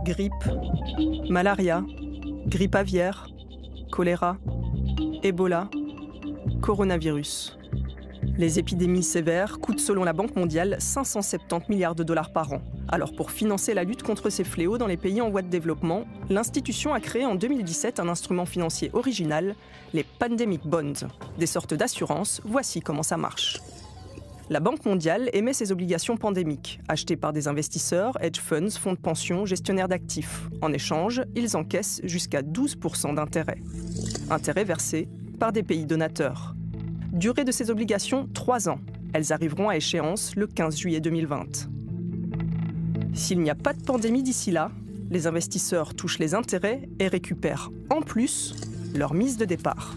grippe, malaria, grippe aviaire, choléra, Ebola, coronavirus. Les épidémies sévères coûtent selon la Banque mondiale 570 milliards de dollars par an. Alors pour financer la lutte contre ces fléaux dans les pays en voie de développement, l'institution a créé en 2017 un instrument financier original, les Pandemic Bonds. Des sortes d'assurances, voici comment ça marche. La Banque mondiale émet ses obligations pandémiques, achetées par des investisseurs, hedge funds, fonds de pension, gestionnaires d'actifs. En échange, ils encaissent jusqu'à 12% d'intérêt. Intérêts versés par des pays donateurs. Durée de ces obligations, 3 ans. Elles arriveront à échéance le 15 juillet 2020. S'il n'y a pas de pandémie d'ici là, les investisseurs touchent les intérêts et récupèrent en plus leur mise de départ.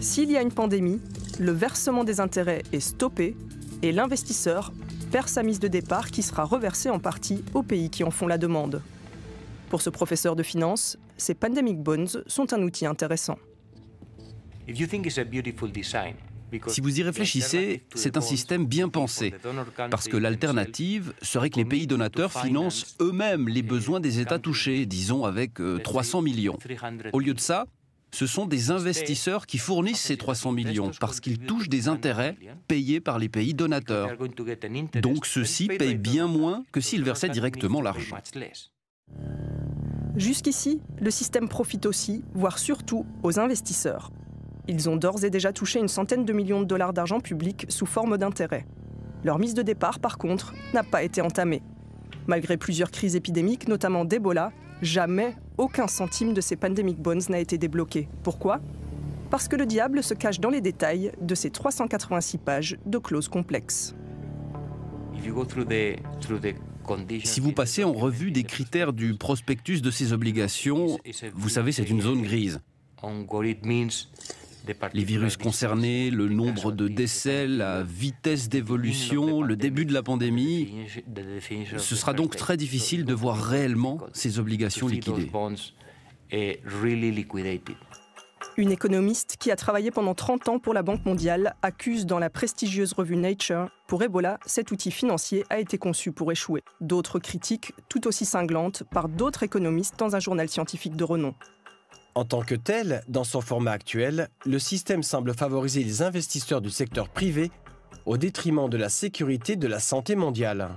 S'il y a une pandémie, le versement des intérêts est stoppé et l'investisseur perd sa mise de départ qui sera reversée en partie aux pays qui en font la demande. Pour ce professeur de finance, ces Pandemic Bonds sont un outil intéressant. Si vous y réfléchissez, c'est un système bien pensé, parce que l'alternative serait que les pays donateurs financent eux-mêmes les besoins des États touchés, disons avec 300 millions. Au lieu de ça, ce sont des investisseurs qui fournissent ces 300 millions, parce qu'ils touchent des intérêts payés par les pays donateurs. Donc ceux-ci payent bien moins que s'ils versaient directement l'argent. Jusqu'ici, le système profite aussi, voire surtout, aux investisseurs. Ils ont d'ores et déjà touché une centaine de millions de dollars d'argent public sous forme d'intérêts. Leur mise de départ, par contre, n'a pas été entamée. Malgré plusieurs crises épidémiques, notamment d'Ebola, jamais aucun centime de ces Pandemic Bonds n'a été débloqué. Pourquoi ? Parce que le diable se cache dans les détails de ces 386 pages de clauses complexes. Si vous passez en revue des critères du prospectus de ces obligations, vous savez, c'est une zone grise. Les virus concernés, le nombre de décès, la vitesse d'évolution, le début de la pandémie, ce sera donc très difficile de voir réellement ces obligations liquidées. Une économiste qui a travaillé pendant 30 ans pour la Banque mondiale accuse dans la prestigieuse revue Nature, pour Ebola, cet outil financier a été conçu pour échouer. D'autres critiques, tout aussi cinglantes, par d'autres économistes dans un journal scientifique de renom. En tant que tel, dans son format actuel, le système semble favoriser les investisseurs du secteur privé au détriment de la sécurité de la santé mondiale.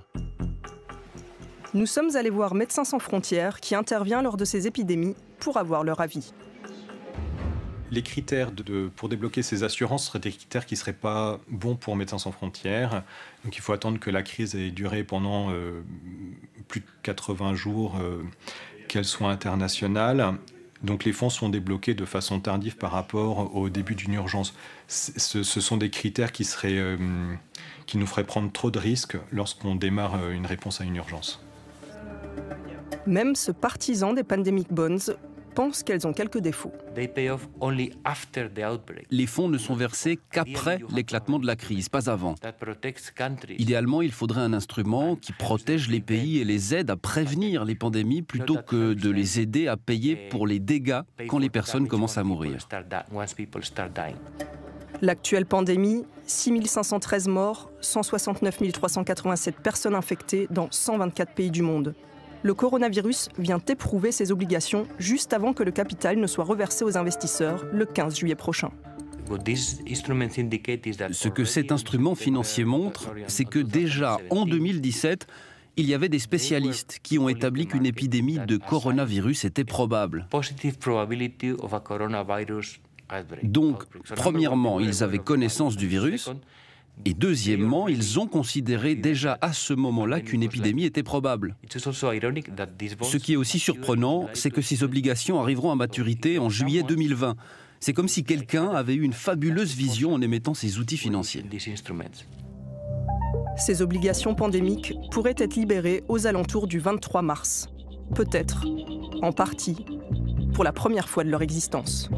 Nous sommes allés voir Médecins sans frontières qui intervient lors de ces épidémies pour avoir leur avis. Les critères pour débloquer ces assurances seraient des critères qui ne seraient pas bons pour Médecins sans frontières. Donc il faut attendre que la crise ait duré pendant plus de 80 jours, qu'elle soit internationale. Donc les fonds sont débloqués de façon tardive par rapport au début d'une urgence. Ce sont des critères qui nous feraient prendre trop de risques lorsqu'on démarre une réponse à une urgence. Même ce partisan des Pandemic Bonds pense qu'elles ont quelques défauts. Les fonds ne sont versés qu'après l'éclatement de la crise, pas avant. Idéalement, il faudrait un instrument qui protège les pays et les aide à prévenir les pandémies plutôt que de les aider à payer pour les dégâts quand les personnes commencent à mourir. L'actuelle pandémie, 6 513 morts, 169 387 personnes infectées dans 124 pays du monde. Le coronavirus vient éprouver ses obligations juste avant que le capital ne soit reversé aux investisseurs le 15 juillet prochain. Ce que cet instrument financier montre, c'est que déjà en 2017, il y avait des spécialistes qui ont établi qu'une épidémie de coronavirus était probable. Donc, premièrement, ils avaient connaissance du virus. Et deuxièmement, ils ont considéré déjà à ce moment-là qu'une épidémie était probable. Ce qui est aussi surprenant, c'est que ces obligations arriveront à maturité en juillet 2020. C'est comme si quelqu'un avait eu une fabuleuse vision en émettant ces outils financiers. Ces obligations pandémiques pourraient être libérées aux alentours du 23 mars. Peut-être, en partie, pour la première fois de leur existence.